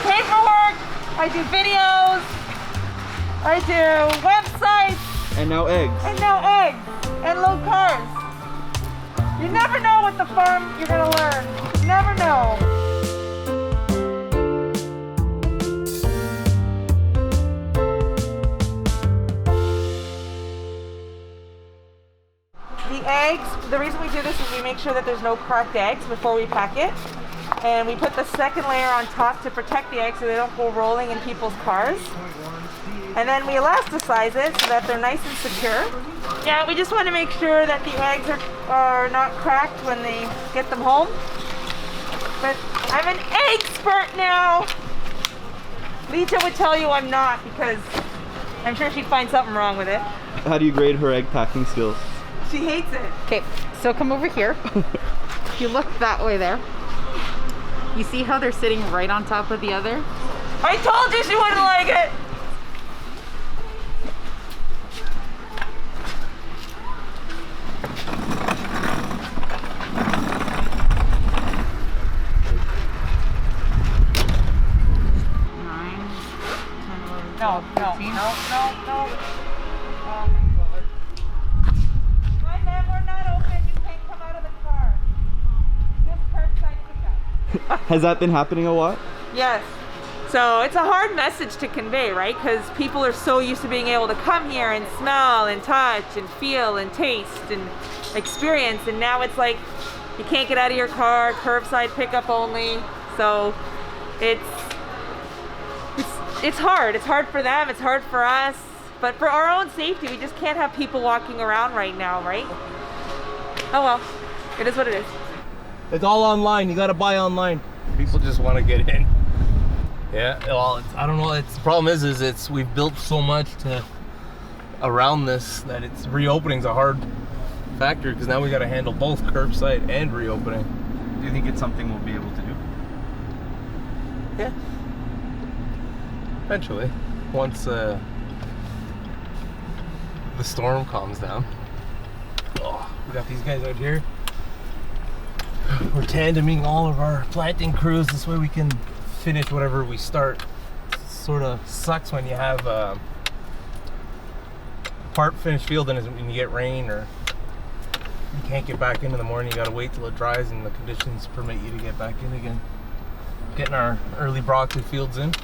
paperwork, I do videos, I do websites. And now eggs. And now eggs. And load cars. You never know what the farm you're gonna learn. You never know. The eggs, the reason we do this is we make sure that there's no cracked eggs before we pack it. And we put the second layer on top to protect the eggs so they don't go rolling in people's cars. And then we elasticize it so that they're nice and secure. Yeah, we just want to make sure that the eggs are not cracked when they get them home. But I'm an egg expert now. Lita would tell you I'm not because I'm sure she'd find something wrong with it. How do you grade her egg packing skills? She hates it. Okay, so come over here. You look that way there. You see how they're sitting right on top of the other? I told you she wouldn't like it. No. Oh my God. Hi, ma'am, we're not open. You can't come out of the car. Just curbside pickup. Has that been happening a lot? Yes. So it's a hard message to convey, right? Because people are so used to being able to come here and smell and touch and feel and taste and experience. And now it's like you can't get out of your car, curbside pickup only. So it's hard. It's hard for them. It's hard for us. But for our own safety, we just can't have people walking around right now, right? Oh well, it is what it is. It's all online. You gotta buy online. People just want to get in. Yeah. Well, I don't know. The problem is we've built so much around this that it's reopening's a hard factor because now we got to handle both curbside and reopening. Do you think it's something we'll be able to do? Yeah. Eventually, once the storm calms down. Oh, we got these guys out here. We're tandeming all of our planting crews. This way we can finish whatever we start. It sort of sucks when you have part finished field and when you get rain or you can't get back in the morning. You gotta wait till it dries and the conditions permit you to get back in again. Getting our early broccoli fields in.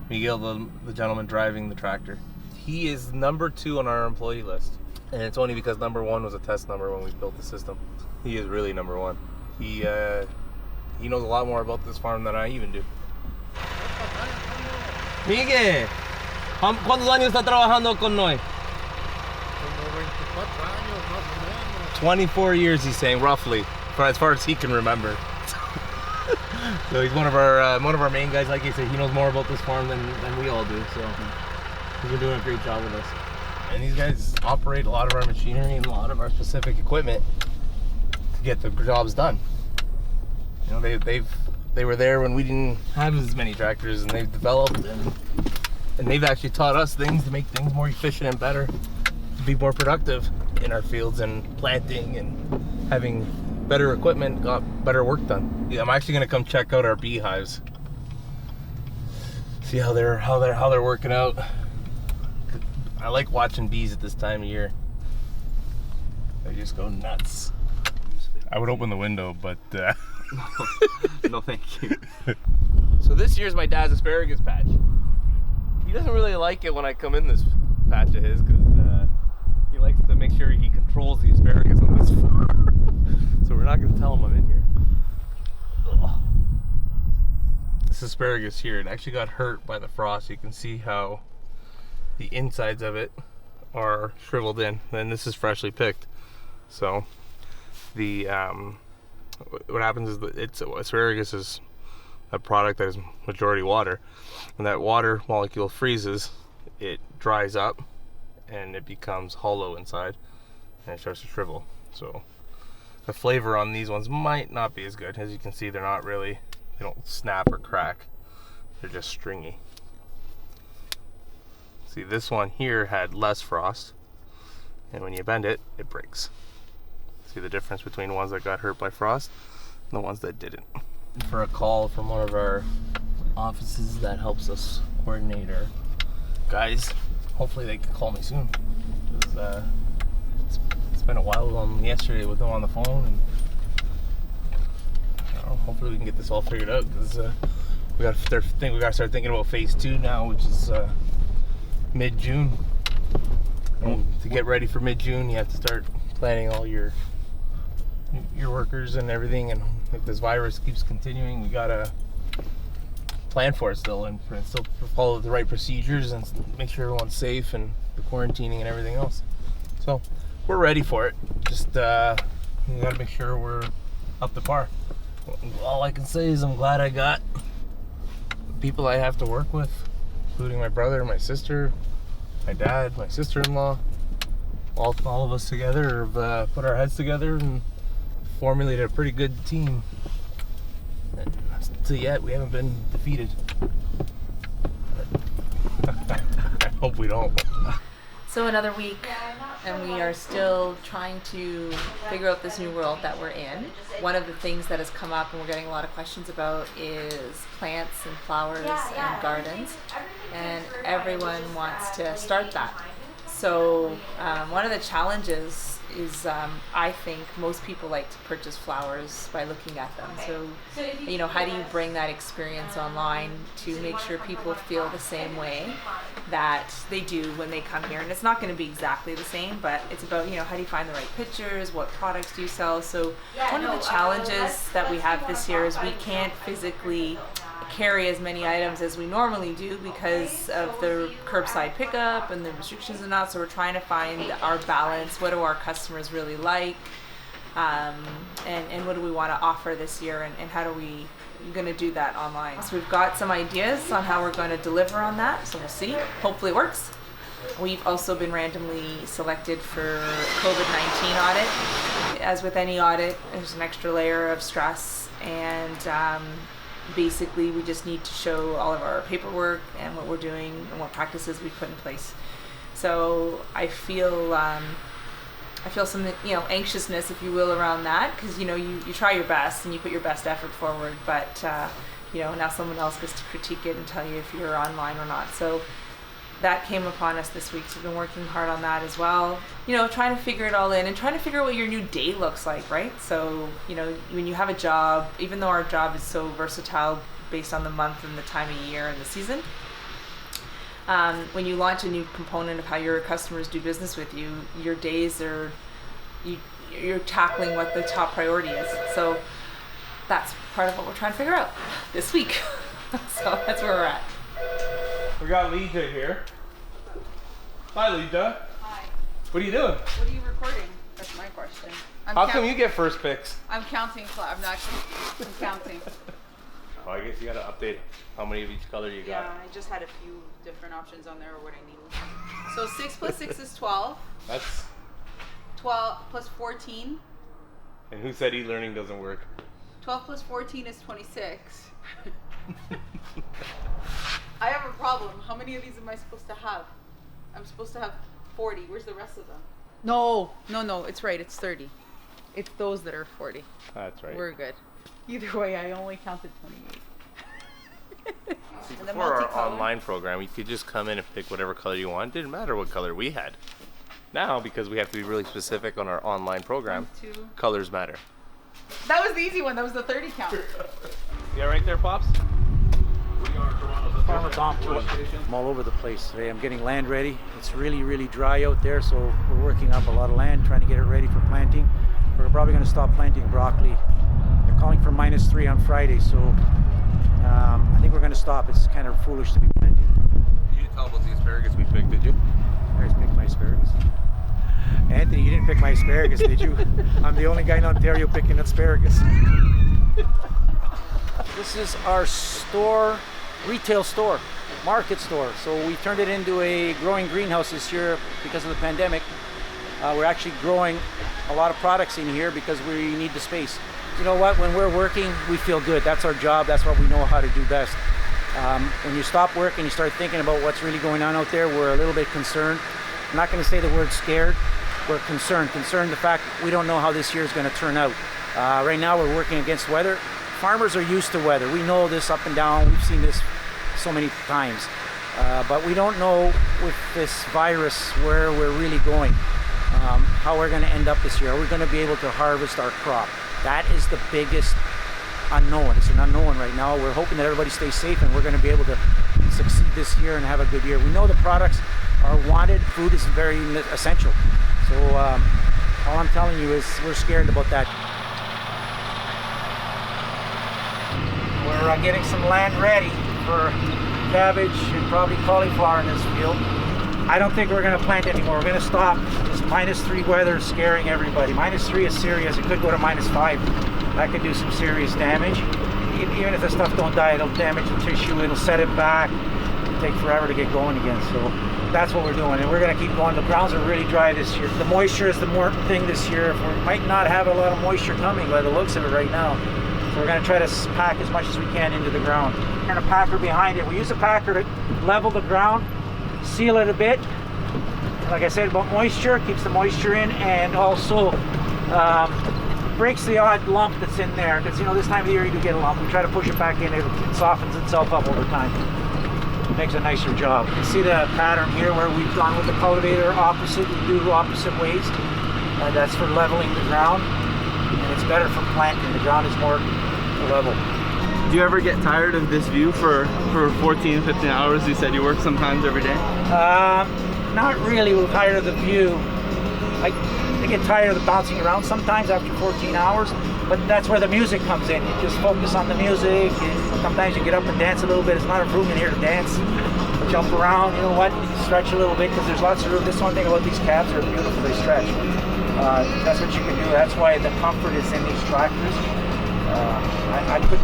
Miguel, the gentleman driving the tractor, he is number 2 on our employee list, and it's only because number 1 was a test number when we built the system. He is really number 1. He knows a lot more about this farm than I even do. Miguel, ¿cuántos años está trabajando con Noy? 24 years, he's saying, roughly, as far as he can remember. So he's one of our main guys. Like I said, he knows more about this farm than we all do. So he's been doing a great job with us. And these guys operate a lot of our machinery and a lot of our specific equipment to get the jobs done. You know, they were there when we didn't have as many tractors, and they've developed and they've actually taught us things to make things more efficient and better, to be more productive in our fields and planting and having better equipment, got better work done. Yeah, I'm actually gonna come check out our beehives, see how they're working out. I like watching bees at this time of year. They just go nuts. I would open the window, but No, thank you. So this year's my dad's asparagus patch. He doesn't really like it when I come in this patch of his because he likes to make sure he controls the asparagus on this farm. So we're not going to tell him I'm in here. Ugh. This asparagus here, it actually got hurt by the frost. You can see how the insides of it are shriveled in. And this is freshly picked. So the what happens is that asparagus is a product that is majority water. When that water molecule freezes, it dries up and it becomes hollow inside and it starts to shrivel. So the flavor on these ones might not be as good. As you can see, they don't snap or crack. They're just stringy. See, this one here had less frost, and when you bend it, it breaks. See the difference between ones that got hurt by frost and the ones that didn't. For a call from one of our offices that helps us coordinate our guys. Hopefully they can call me soon. 'Cause, it's been a while yesterday with them on the phone, and I don't know, hopefully we can get this all figured out, because we got to start thinking about phase 2 now, which is mid-June. And to get ready for mid-June, you have to start planning all your workers and everything, and if this virus keeps continuing, we gotta plan for it still, and still follow the right procedures and make sure everyone's safe, and the quarantining and everything else. So we're ready for it. Just we gotta make sure we're up to par. All I can say is I'm glad I got people I have to work with, including my brother, my sister, my dad, my sister-in-law. All of us together have put our heads together and formulated a pretty good team. And till yet, we haven't been defeated. I hope we don't. So another week, and we are still trying to figure out this new world that we're in. One of the things that has come up and we're getting a lot of questions about is plants and flowers and gardens, and everyone wants to start that. So one of the challenges is I think most people like to purchase flowers by looking at them. So, you know, how do you bring that experience online to make sure people feel the same way that they do when they come here? And it's not going to be exactly the same, but it's about, you know, how do you find the right pictures? What products do you sell? So one of the challenges that we have this year is we can't physically carry as many items as we normally do because of the curbside pickup and the restrictions and that. So we're trying to find our balance. What do our customers really like? And what do we want to offer this year? And how do we going to do that online? So we've got some ideas on how we're going to deliver on that. So we'll see. Hopefully it works. We've also been randomly selected for COVID-19 audit. As with any audit, there's an extra layer of stress, and basically we just need to show all of our paperwork and what we're doing and what practices we put in place. So I feel some, you know, anxiousness, if you will, around that, because, you know, you try your best and you put your best effort forward, but you know, now someone else gets to critique it and tell you if you're online or not. So that came upon us this week, so we've been working hard on that as well. You know, trying to figure it all in and trying to figure out what your new day looks like, right? So, you know, when you have a job, even though our job is so versatile based on the month and the time of year and the season, when you launch a new component of how your customers do business with you, your days are, you're tackling what the top priority is. So that's part of what we're trying to figure out this week. So that's where we're at. We got Lija here. Hi, Lija. Hi. What are you doing? What are you recording? That's my question. How come you get first picks? I'm counting. I'm not. I'm counting. Oh, I guess you gotta update how many of each color you got. Yeah, I just had a few different options on there or what I need. So 6 plus 6 is 12. That's. 12 plus 14. And who said e-learning doesn't work? 12 plus 14 is 26. I have a problem. How many of these am I supposed to have? I'm supposed to have 40. Where's the rest of them? No, it's right. It's 30. It's those that are 40. That's right. We're good. Either way, I only counted 28. And the For our multicolor? online program, you could just come in and pick whatever color you want. Didn't matter what color we had. Now, because we have to be really specific on our online program, 1, 2. colors matter. That was the easy one. That was the 30 count. Yeah, right there, Pops? Farmer's Ombudsman. I'm all over the place today. I'm getting land ready. It's really, really dry out there, so we're working up a lot of land, trying to get it ready for planting. We're probably going to stop planting broccoli. They're calling for -3 on Friday, so I think we're going to stop. It's kind of foolish to be planting. You didn't tell about the asparagus we picked, did you? I just picked my asparagus. Anthony, you didn't pick my asparagus, did you? I'm the only guy in Ontario picking asparagus. This is our store, retail store, market store. So we turned it into a growing greenhouse this year because of the pandemic. We're actually growing a lot of products in here because we need the space. You know what, when we're working, we feel good. That's our job, that's what we know how to do best. When you stop work and you start thinking about what's really going on out there, we're a little bit concerned. I'm not going to say the word scared. We're concerned the fact we don't know how this year is going to turn out. Right now we're working against weather. farmers are used to weather. We know this up and down. We've seen this so many times. But we don't know with this virus where we're really going, how we're going to end up this year. Are we going to be able to harvest our crop? That is the biggest unknown. It's an unknown right now. We're hoping that everybody stays safe and we're going to be able to succeed this year and have a good year. We know the products are wanted. Food is very essential. So all I'm telling you is we're scared about that. We're getting some land ready for cabbage and probably cauliflower in this field. I don't think we're going to plant anymore. We're going to stop. This -3 weather is scaring everybody. -3 is serious. It could go to -5. That could do some serious damage. Even if the stuff don't die, it'll damage the tissue. It'll set it back. It'll take forever to get going again. So that's what we're doing, and we're going to keep going. The grounds are really dry this year. The moisture is the more thing this year. We might not have a lot of moisture coming by the looks of it right now. So we're going to try to pack as much as we can into the ground. And a packer behind it. We use a packer to level the ground, seal it a bit. Like I said about moisture, keeps the moisture in, and also breaks the odd lump that's in there. Because this time of the year you do get a lump. We try to push it back in. It softens itself up over time. It makes a nicer job. You can see the pattern here where we've gone with the cultivator opposite. We do opposite ways. That's for leveling the ground, and it's better for planting. The ground is more level. Do you ever get tired of this view for 14, 15 hours? You said you work sometimes every day? Not really. We're tired of the view. I get tired of the bouncing around sometimes after 14 hours, but that's where the music comes in. You just focus on the music, and sometimes you get up and dance a little bit. It's not a room in here to dance. Jump around, you know what, stretch a little bit, because there's lots of room. This one thing about these cabs, are beautiful, they stretch. That's what you can do. That's why the comfort is in these tractors.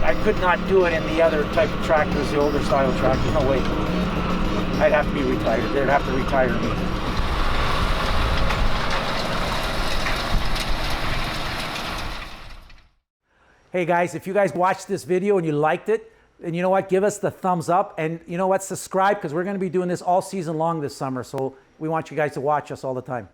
I could not do it in the other type of tractors, the older style tractors. No way. I'd have to be retired. They'd have to retire me. Hey guys, if you guys watched this video and you liked it, then you know what, give us the thumbs up, and you know what, subscribe, because we're going to be doing this all season long this summer. So we want you guys to watch us all the time.